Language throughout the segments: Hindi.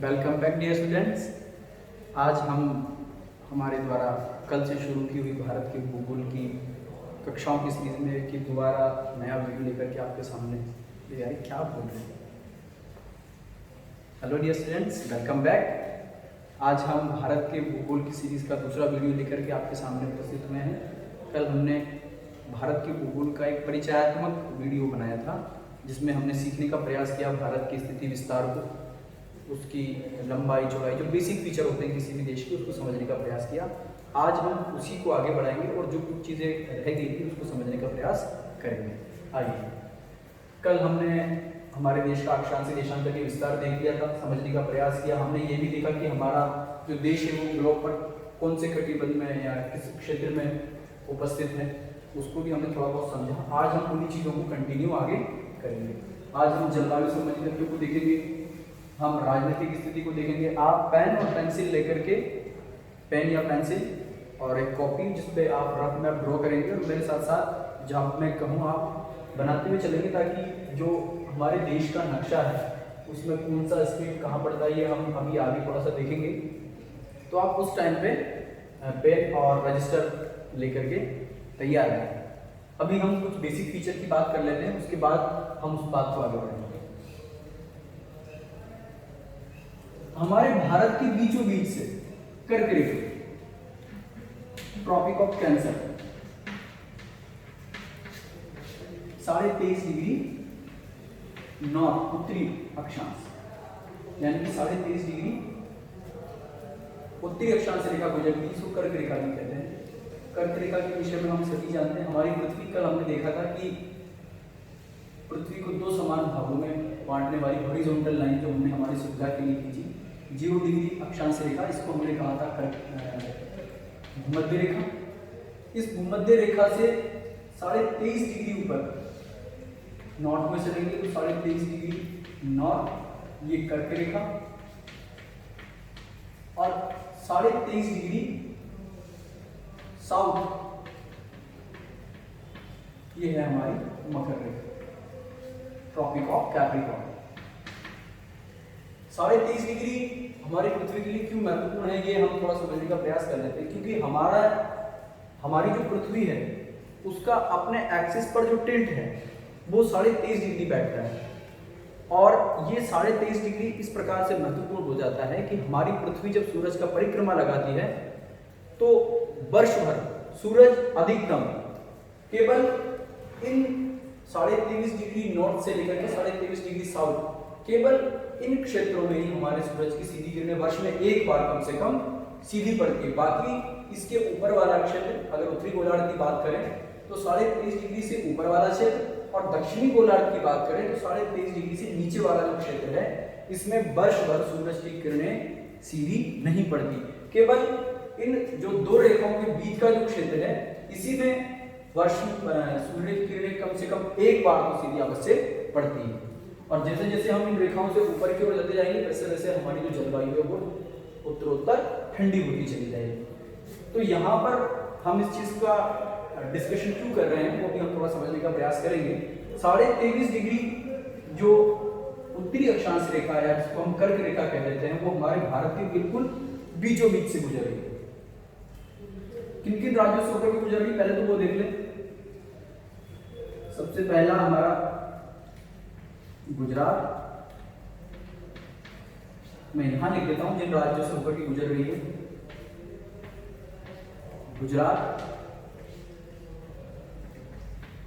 Welcome back dear students. आज हम हमारे द्वारा कल से शुरू की हुई भारत के भूगोल की कक्षाओं की सीरीज में की दोबारा नया वीडियो लेकर के आपके सामने ले आए। क्या बोल रहे हैं? Hello dear students, welcome back. आज हम भारत के भूगोल की सीरीज का दूसरा वीडियो लेकर के आपके सामने उपस्थित हुए हैं। कल हमने भारत के भूगोल का एक परिचयात्मक वीडियो बनाया था जिसमें हमने सीखने का प्रयास किया भारत की स्थिति विस्तार को, उसकी लंबाई चौड़ाई, जो बेसिक फीचर होते हैं किसी भी देश के, उसको समझने का प्रयास किया। आज हम उसी को आगे बढ़ाएंगे और जो कुछ चीज़ें रह गई थी उसको समझने का प्रयास करेंगे। आइए, कल हमने हमारे देश का अक्षांश देशांतर के विस्तार देख लिया था, समझने का प्रयास किया। हमने ये भी देखा कि हमारा जो देश है वो ग्लोब पर कौन से कटिबंध में या किस क्षेत्र में उपस्थित है, उसको भी हमने थोड़ा बहुत समझा। आज हम उन्हीं चीज़ों को कंटिन्यू आगे करेंगे। आज हम जलवायु संबंधी तथ्यों को देखेंगे, हम राजनीतिक स्थिति को देखेंगे। आप पेन और पेंसिल लेकर के, पेन या पेंसिल और एक कॉपी जिस पे आप रफ मैप ड्रॉ करेंगे और मेरे साथ साथ जहाँ मैं कहूँ आप बनाते हुए चलेंगे, ताकि जो हमारे देश का नक्शा है उसमें कौन सा स्टेट कहाँ पड़ता है ये हम अभी आगे थोड़ा सा देखेंगे। तो आप उस टाइम पे पेन और रजिस्टर लेकर के तैयार हैं। अभी हम कुछ बेसिक फीचर की बात कर लेते हैं, उसके बाद हम उस बात को आगे बढ़ेंगे। हमारे भारत के बीचों बीच से कर्क रेखा, tropic of cancer, 23.5 degree north उत्तरी अक्षांश, यानी कि 23.5 डिग्री उत्तरी अक्षांश रेखा गुजरती है, इसको कर्क रेखा भी कहते हैं। कर्क रेखा के विषय में हम सभी जानते हैं। हमारी पृथ्वी, कल हमने देखा था कि पृथ्वी को दो समान भागों में बांटने वाली हॉरिजॉन्टल लाइन जो हमने हमारी सुविधा के लिए खींची, 0 डिग्री अक्षांश रेखा, इसको हमने कहा था भूमध्य रेखा। इस भूमध्य रेखा से 23.5 डिग्री ऊपर नॉर्थ में चलेंगे तो 23.5 डिग्री नॉर्थ, ये कर्क रेखा, और 23.5 डिग्री साउथ, ये है हमारी मकर रेखा, ट्रॉपिक ऑफ कैप्रिकॉर्न। 23.5 डिग्री हमारी पृथ्वी के लिए क्यों महत्वपूर्ण है, ये हम थोड़ा समझने का प्रयास कर लेते हैं। क्योंकि हमारी जो पृथ्वी है उसका अपने एक्सिस पर जो टिल्ट है वो 23.5 डिग्री बैठता है, और ये 23.5 डिग्री इस प्रकार से महत्वपूर्ण हो जाता है कि हमारी पृथ्वी जब सूरज का परिक्रमा लगाती है तो वर्ष भर सूरज अधिकतम केवल इन 23.5 डिग्री नॉर्थ से लेकर के 23.5 डिग्री साउथ, केवल इन क्षेत्रों में ही हमारे सूरज की सीधी किरणें वर्ष में एक बार कम से कम सीधी पड़ती है। बाकी इसके ऊपर वाला क्षेत्र, अगर उत्तरी गोलार्ध की बात करें तो 23.5 डिग्री से ऊपर वाला क्षेत्र, और दक्षिणी गोलार्ध की बात करें तो 23.5 डिग्री से नीचे वाला जो क्षेत्र है, इसमें वर्ष भर सूरज की किरणें सीधी नहीं पड़ती। केवल इन जो दो रेखाओं के बीच का जो क्षेत्र है, इसी में वर्ष सूर्य की किरणें कम से कम एक बार तो सीधी अवश्य पड़ती है। और जैसे जैसे हम इन रेखाओं से ऊपर की ओर जाते जाएंगे, वैसे वैसे हमारी जो जलवायु है वो उत्तरोत्तर ठंडी होती चली जाएगी। तो यहाँ पर हम इस चीज का डिस्कशन क्यों कर रहे हैं वो भी हम थोड़ा समझने का प्रयास करेंगे। 23.5 डिग्री जो उत्तरी अक्षांश रेखा है, जिसको हम कर्क रेखा कह देते हैं, वो हमारे भारत के बिल्कुल बीचों बीच से गुजर रही है। किन किन राज्यों से होकर गुजर रही है पहले तो वो देख लें। सबसे पहला हमारा गुजरात, मैं यहां लिख देता हूं जिन राज्यों से होकर के गुजर रही है। गुजरात,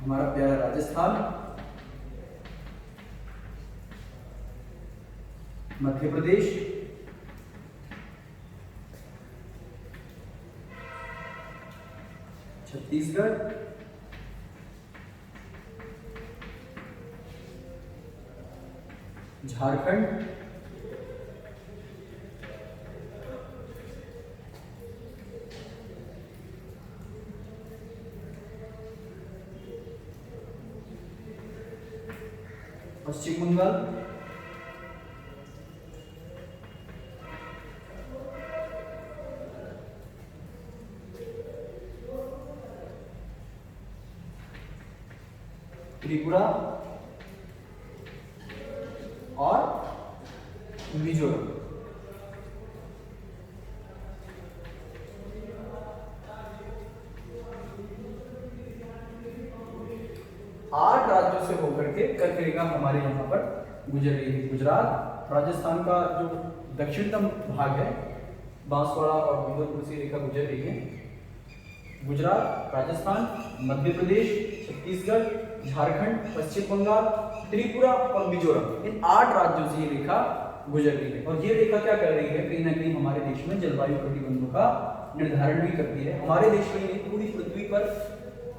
हमारा प्यारा राजस्थान, मध्य प्रदेश, छत्तीसगढ़, झारखंड, पश्चिम बंगाल, त्रिपुरा और मिजोरम। होकर के कर्क रेखा हमारे यहाँ पर गुजर रही है। गुजरात राजस्थान का जो दक्षिणतम भाग है, बांसवाड़ा और डूंगरपुर से रेखा गुजर रही है। गुजरात, राजस्थान, मध्य प्रदेश, छत्तीसगढ़, झारखंड, पश्चिम बंगाल, त्रिपुरा और मिजोरम, इन 8 राज्यों से ये रेखा गुजर रही है। और ये रेखा क्या कर रही है, कहीं ना कहीं हमारे देश में जलवायु कटिबंधों का निर्धारण भी करती है। हमारे देश में नहीं, पूरी पृथ्वी पर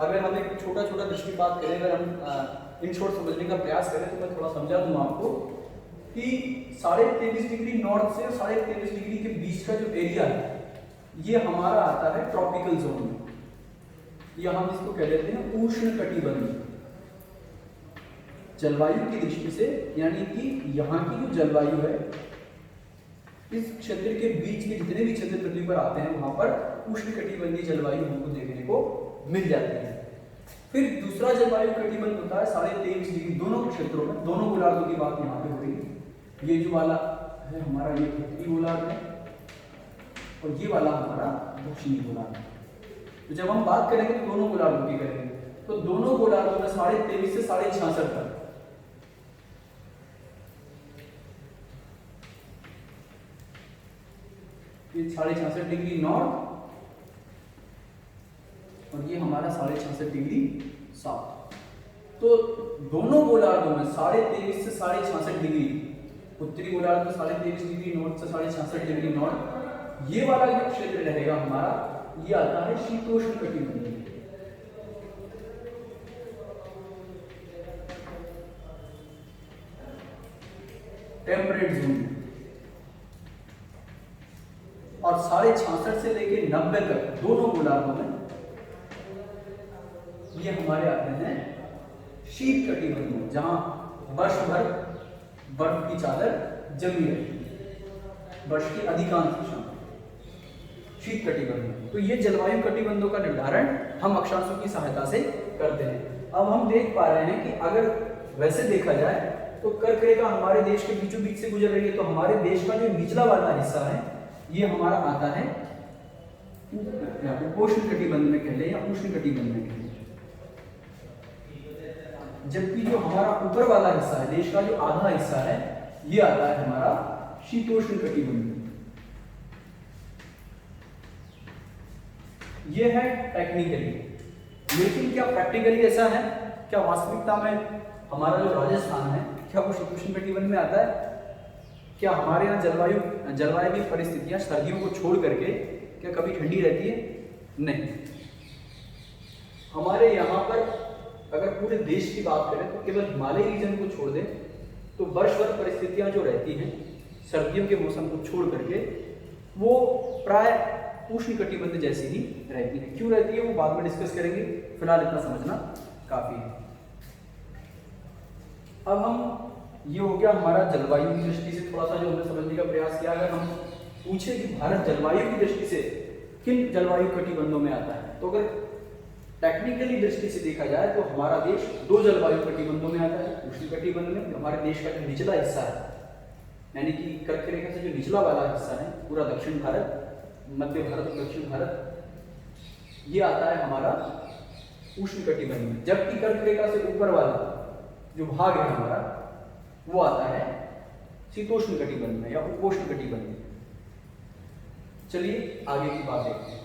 अगर हम एक छोटा छोटा दृष्टिपात करें, अगर हम इन शॉर्ट समझने का प्रयास करें तो मैं थोड़ा समझा दूं आपको कि 23.5 डिग्री नॉर्थ से 23.5 डिग्री के बीच का जो एरिया है, ये हमारा आता है ट्रॉपिकल जोन में, या हम इसको कह देते हैं उष्ण कटिबंध। जलवायु की दृष्टि से, यानी कि यहाँ की जो जलवायु है, इस क्षेत्र के बीच के जितने भी क्षेत्र पृथ्वी पर आते हैं वहां पर उष्ण कटिबंधीय जलवायु हमको देखने को मिल जाती है। फिर दूसरा जलवायु कटिबंध होता है 23.5 डिग्री, दोनों क्षेत्रों में, दोनों गोलार्धों की बात यहाँ पे हो रही है। ये जो वाला है हमारा, ये उत्तरी गोलार्ध है और ये वाला हमारा दक्षिणी गोलार्ध है। तो जब हम बात करेंगे तो दोनों गोलार्धों की करेंगे, तो दोनों गोलार्धों में 23.5 से 66.5 तक, ये 66.5 डिग्री नॉर्थ और ये हमारा 66.5 डिग्री साउथ। तो दोनों गोलार्धों में 23.5 से 66.5 डिग्री, उत्तरी गोलार्ध में 23.5 डिग्री नॉर्थ से 66.5 डिग्री नॉर्थ, ये वाला जो क्षेत्र रहेगा हमारा, ये आता है शीतोष्ण कटिबंधीय। Temperate zone. और 66.5 से लेके 90 तक दोनों गोलार्धों में ये हमारे आते हैं शीत कटिबंध, जहां वर्ष भर बर्फ की चादर जमी रहती है, वर्ष की अधिकांश समय शीत कटिबंध। तो ये जलवायु कटिबंधों का निर्धारण हम अक्षांशों की सहायता से करते हैं। अब हम देख पा रहे हैं कि अगर वैसे देखा जाए तो कर्क रेखा हमारे देश के बीचों बीच से गुजर रही है, तो हमारे देश का जो निचला वाला हिस्सा है ये हमारा आता है उपोष्ण कटिबंध में कह लें या उष्ण कटिबंध में कह लें, जबकि जो हमारा ऊपर वाला हिस्सा है, देश का जो आधा हिस्सा है, ये आता है हमारा शीतोष्ण कटिबंध। ये है टेक्निकली, लेकिन क्या प्रैक्टिकली ऐसा है? क्या वास्तविकता में हमारा जो राजस्थान है, क्या वो शीतोष्ण कटिबंध में आता है? क्या हमारे यहाँ जलवायु की परिस्थितियां सर्दियों को छोड़ करके क्या कभी ठंडी रहती है? नहीं। हमारे यहाँ पर अगर पूरे देश की बात करें तो केवल हिमालय रीजन को छोड़ दें तो वर्ष भर परिस्थितियां जो रहती हैं सर्दियों के मौसम को छोड़ करके, वो प्राय उष्ण कटिबंध जैसी ही रहती है। क्यों रहती है वो बाद में डिस्कस करेंगे, फिलहाल इतना समझना काफी है। अब हम, ये हो गया हमारा जलवायु की दृष्टि से थोड़ा सा जो हमने समझने का प्रयास किया। अगर हम पूछे कि भारत जलवायु की दृष्टि से किन जलवायु कटिबंधों में आता है, तो अगर टेक्निकली दृष्टि से देखा जाए तो हमारा देश 2 जलवायु कटिबंधों में आता है। उष्ण कटिबंध में हमारे देश का जो निचला हिस्सा है, यानी कि कर्क रेखा से जो निचला वाला हिस्सा है, पूरा दक्षिण भारत, मध्य भारत और दक्षिण भारत, ये आता है हमारा उष्ण कटिबंध में। जबकि कर्क रेखा से ऊपर वाला जो भाग है हमारा, वो आता है शीतोष्ण कटिबंध में या उपोष्ण कटिबंध में। चलिए आगे की बात देखते हैं।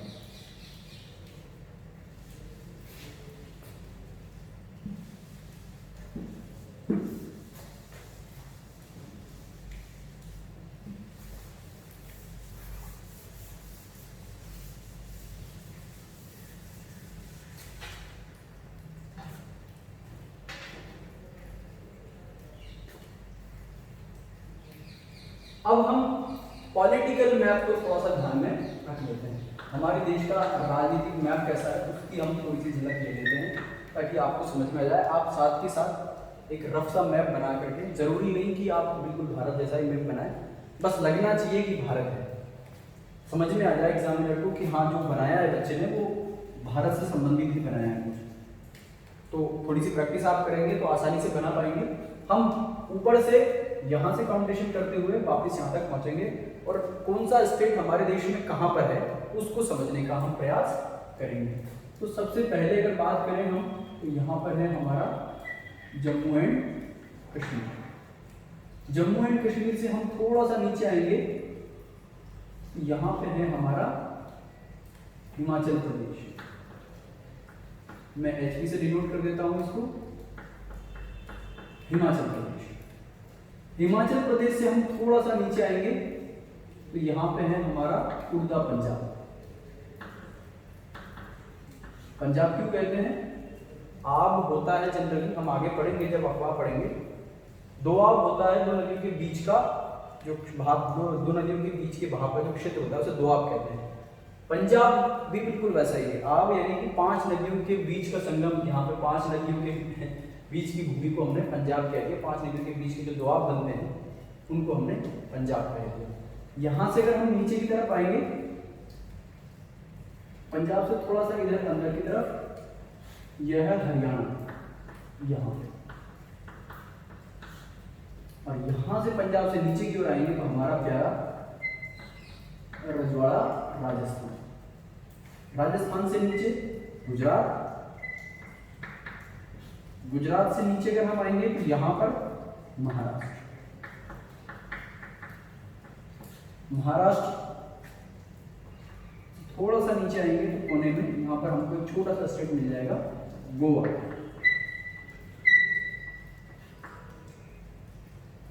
अब हम पॉलिटिकल मैप को थोड़ा सा ध्यान में रख लेते हैं। हमारे देश का राजनीतिक मैप कैसा है उसकी हम थोड़ी सी झलक ले लेते हैं ताकि आपको समझ में आ जाए। आप साथ के साथ एक रफ सा मैप बना करके, जरूरी नहीं कि आप बिल्कुल भारत जैसा ही मैप बनाएं, बस लगना चाहिए कि भारत है, समझ में आ जाए एग्जामिनर को कि हाँ जो बनाया है बच्चे ने वो भारत से संबंधित ही बनाया है कुछ। तो थोड़ी सी प्रैक्टिस आप करेंगे तो आसानी से बना पाएंगे। हम ऊपर से यहाँ से काउंटेशन करते हुए वापस यहाँ तक पहुँचेंगे और कौन सा स्टेट हमारे देश में कहाँ पर है उसको समझने का हम प्रयास करेंगे। तो सबसे पहले अगर बात करें हम, तो यहाँ पर है हमारा जम्मू एंड कश्मीर। जम्मू एंड कश्मीर से हम थोड़ा सा नीचे आएंगे, यहां पे है हमारा हिमाचल प्रदेश। मैं एचपी से डिनोट कर देता हूं इसको, हिमाचल प्रदेश। हिमाचल प्रदेश से हम थोड़ा सा नीचे आएंगे तो यहां पे है हमारा उड़दा पंजाब। पंजाब क्यों कहते हैं? आब होता है जनरली, हम आगे पढ़ेंगे जब अफवाह पढ़ेंगे, दोआब होता है दो नदियों के बीच का जो भाग, दो नदियों के बीच के भाग का जो क्षेत्र होता है उसे दोआब कहते हैं। पंजाब भी बिल्कुल वैसा ही है, आब यानी कि 5 नदियों के बीच का संगम। यहाँ पे 5 नदियों के बीच की भूमि को हमने पंजाब कह दिया। 5 नदियों के बीच के जो दोआब बनते हैं उनको हमने पंजाब कह दिया। यहां से अगर हम नीचे की तरफ आएंगे, पंजाब से थोड़ा सा इधर अंदर की तरफ, यह है हरियाणा यहां पे, और यहां से पंजाब से नीचे की ओर आएंगे तो हमारा प्यारा रजवाड़ा राजस्थान। राजस्थान से नीचे गुजरात, गुजरात से नीचे अगर हम आएंगे तो यहां पर महाराष्ट्र। महाराष्ट्र थोड़ा सा नीचे आएंगे तो कोने में यहां पर हमको एक छोटा सा स्टेट मिल जाएगा, गोवा।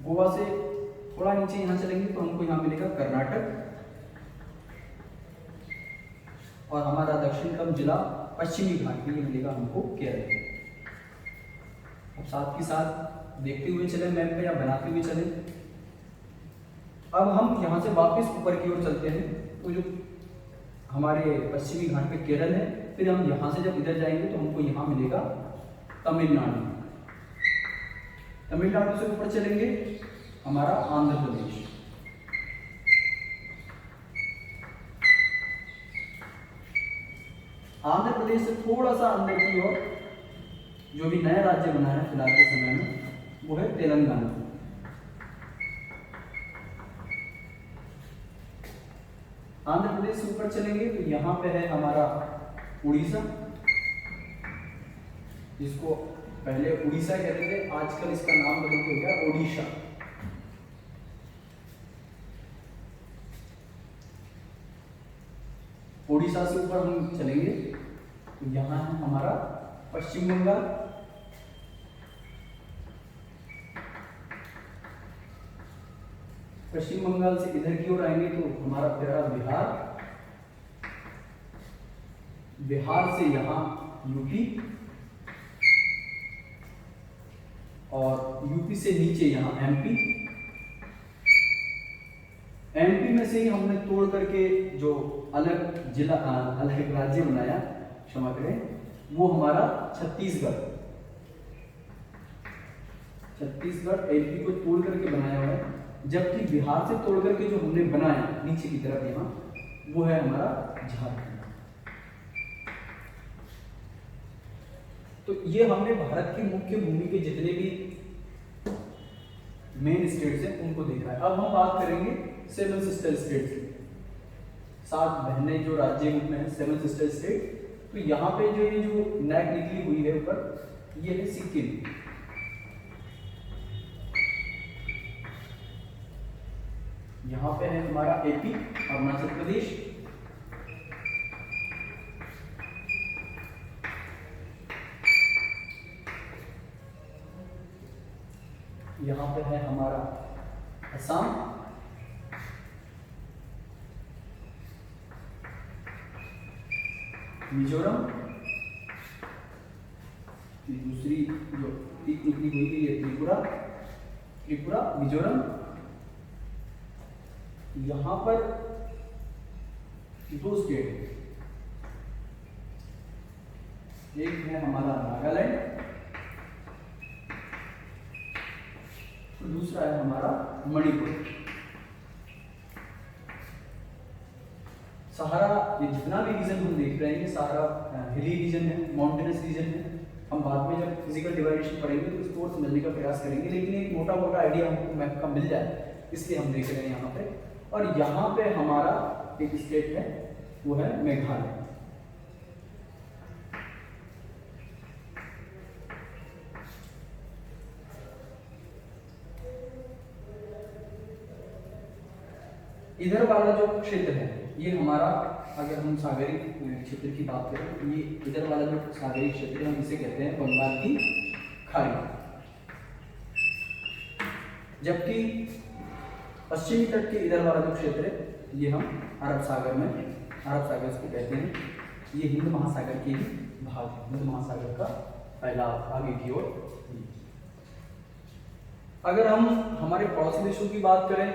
गोवा से थोड़ा नीचे यहां चलेंगे तो हमको यहां मिलेगा कर्नाटक, और हमारा दक्षिणतम जिला पश्चिमी घाट में मिलेगा हमको केरल। अब साथ के साथ देखते हुए चले मैप में या बनाते हुए चले। अब हम यहाँ से वापस ऊपर की ओर चलते हैं तो जो हमारे पश्चिमी घाट पे केरल है, फिर हम यहाँ से जब इधर जाएंगे तो हमको यहाँ मिलेगा तमिलनाडु। तमिलनाडु से ऊपर चलेंगे हमारा आंध्र प्रदेश। आंध्र प्रदेश से थोड़ा सा अंदर की ओर जो भी नया राज्य बना है फिलहाल के समय में वो है तेलंगाना। आंध्र प्रदेश से ऊपर चलेंगे तो यहाँ पे है हमारा उड़ीसा, जिसको पहले उड़ीसा कहते थे, आजकल इसका नाम बदल के हो गया ओडिशा। ओडिशा से ऊपर हम चलेंगे तो यहाँ है हमारा पश्चिम बंगाल। पश्चिम बंगाल से इधर की ओर आएंगे तो हमारा प्यारा बिहार। बिहार से यहाँ यूपी, और यूपी से नीचे यहाँ एमपी। एमपी में से ही हमने तोड़ करके जो अलग जिला, अलग राज्य बनाया, क्षमा करें, वो हमारा छत्तीसगढ़। छत्तीसगढ़ एमपी को तोड़ करके बनाया हुआ है, जबकि बिहार से तोड़ करके जो हमने बनाया नीचे की तरफ यहाँ, वो है हमारा झारखंड। तो ये हमने भारत की मुख्य भूमि के जितने भी मेन स्टेट्स हैं उनको देखा है। अब हम बात करेंगे सेवन सिस्टर स्टेट्स की। 7 बहनें जो राज्य में है, सेवन सिस्टर स्टेट। तो यहाँ पे जो ये जो नेक निकली हुई है ऊपर, ये है सिक्किम। यहाँ पे है हमारा एपी, अरुणाचल प्रदेश। यहाँ पे है हमारा असम, मिजोरम। दूसरी जो टिक निकली हुई है ये त्रिपुरा, त्रिपुरा मिजोरम। यहाँ पर 2 स्टेट है, एक है हमारा नागालैंड, दूसरा है हमारा मणिपुर। सहारा, ये जितना भी रीजन हम देख रहे हैं, ये सारा हिली रीजन है, माउंटेनस रीजन है। हम बाद में जब फिजिकल डिवाइडेशन पढ़ेंगे तो इसको और समझने का प्रयास करेंगे, लेकिन एक मोटा मोटा आइडिया हमको मैप का मिल जाए, इसलिए हम देख रहे हैं यहाँ पे। और यहाँ पे हमारा एक स्टेट है, वो है मेघालय। इधर वाला जो क्षेत्र है ये हमारा, अगर हम सागरी क्षेत्र की बात करें तो ये इधर वाला जो सागरी क्षेत्र है हम इसे कहते हैं बंगाल की खाड़ी। जबकि पश्चिमी तट के इधर वाला जो क्षेत्र है ये हम अरब सागर इसको कहते हैं। ये हिंद महासागर के ही भाग है, हिंद महासागर का फैलाव आगे की ओर। अगर हम हमारे पड़ोसी देशों की बात करें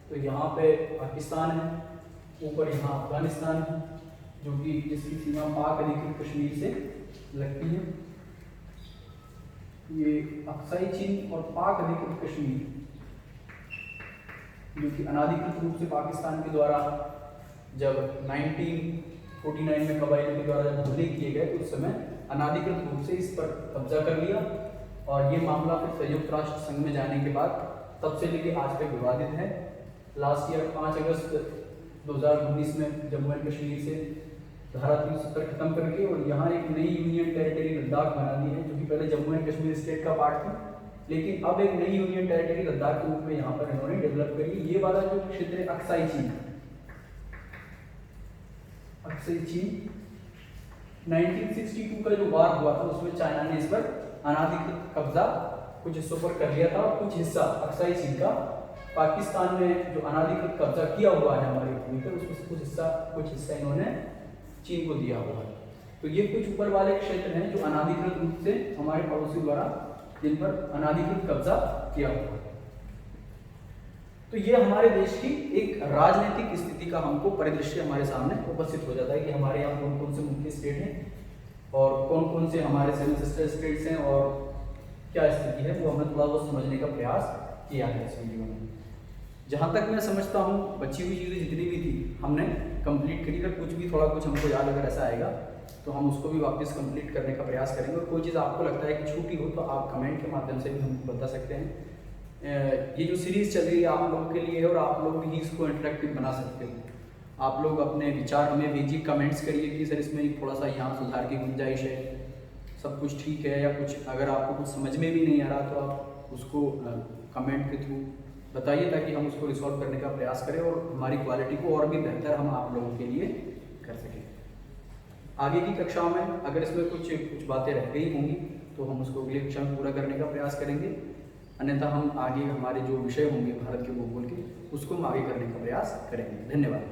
तो यहाँ पे पाकिस्तान है, ऊपर यहाँ अफगानिस्तान है जो कि जिसकी सीमा पाक अधिकृत कश्मीर से लगती है। ये अक्साई चीन और पाक अधिकृत कश्मीर जो कि अनाधिकृत रूप से पाकिस्तान के द्वारा जब 1949 में कबायलियों के द्वारा जब हमले किए गए तो उस समय अनाधिकृत रूप से इस पर कब्जा कर लिया। और ये मामला फिर संयुक्त राष्ट्र संघ में जाने के बाद तब से लेके आज तक विवादित है। लास्ट ईयर 5 अगस्त 2019 में जम्मू एंड कश्मीर से धारा 370 खत्म करके और यहाँ एक नई यूनियन टेरिटरी लद्दाख बना दी है, जो कि पहले जम्मू एंड कश्मीर स्टेट का पार्ट थी, लेकिन अब एक नई यूनियन टेरिटरी लद्दाख के रूप में यहाँ पर इन्होंने डेवलप करी। ये वाला जो क्षेत्र है अक्साई चीन 1962 का जो वार हुआ था उसमें चाइना ने इस पर अनाधिकृत कब्जा कुछ हिस्सों पर कर लिया था और कुछ हिस्सा अक्साई चीन का पाकिस्तान ने जो अनाधिकृत कब्जा किया हुआ है हमारी भूमि पर उसमें से कुछ हिस्सा इन्होंने चीन को दिया हुआ है। तो ये कुछ ऊपर वाले क्षेत्र हैं जो अनाधिकृत रूप से हमारे पड़ोसी द्वारा जिन पर अनाधिकृत कब्जा किया हुआ है। तो ये हमारे देश की एक राजनीतिक स्थिति का हमको परिदृश्य हमारे सामने उपस्थित हो जाता है कि हमारे यहाँ कौन कौन से मुख्य स्टेट हैं और कौन कौन से हमारे सेवन सिस्टर स्टेट्स हैं और क्या स्थिति है, वो हमने थोड़ा बहुत समझने का प्रयास किया है इस वीडियो में। जहाँ तक मैं समझता हूँ बची हुई चीज़ें जितनी भी थी हमने कंप्लीट करी। अगर कुछ भी थोड़ा कुछ हमको याद अगर ऐसा आएगा तो हम उसको भी वापस कंप्लीट करने का प्रयास करेंगे। और कोई चीज़ आपको लगता है कि छूटी हो तो आप कमेंट के माध्यम से भी हमको बता सकते हैं। ये जो सीरीज़ चल रही है आप लोगों के लिए है और आप लोग भी इसको इंटरेक्टिव बना सकते हो। आप लोग अपने विचार हमें भेजिए, कमेंट्स करिए कि सर इसमें थोड़ा सा यहाँ सुधार की गुंजाइश है, सब कुछ ठीक है, या कुछ अगर आपको कुछ समझ में भी नहीं आ रहा तो आप उसको कमेंट के थ्रू बताइए ताकि हम उसको रिसॉल्व करने का प्रयास करें और हमारी क्वालिटी को और भी बेहतर हम आप लोगों के लिए कर सकें। आगे की कक्षाओं में अगर इसमें कुछ बातें रह गई होंगी तो हम उसको अगली कक्षा में पूरा करने का प्रयास करेंगे, अन्यथा हम आगे हमारे जो विषय होंगे भारत के भूगोल के उसको हम आगे करने का प्रयास करेंगे। धन्यवाद।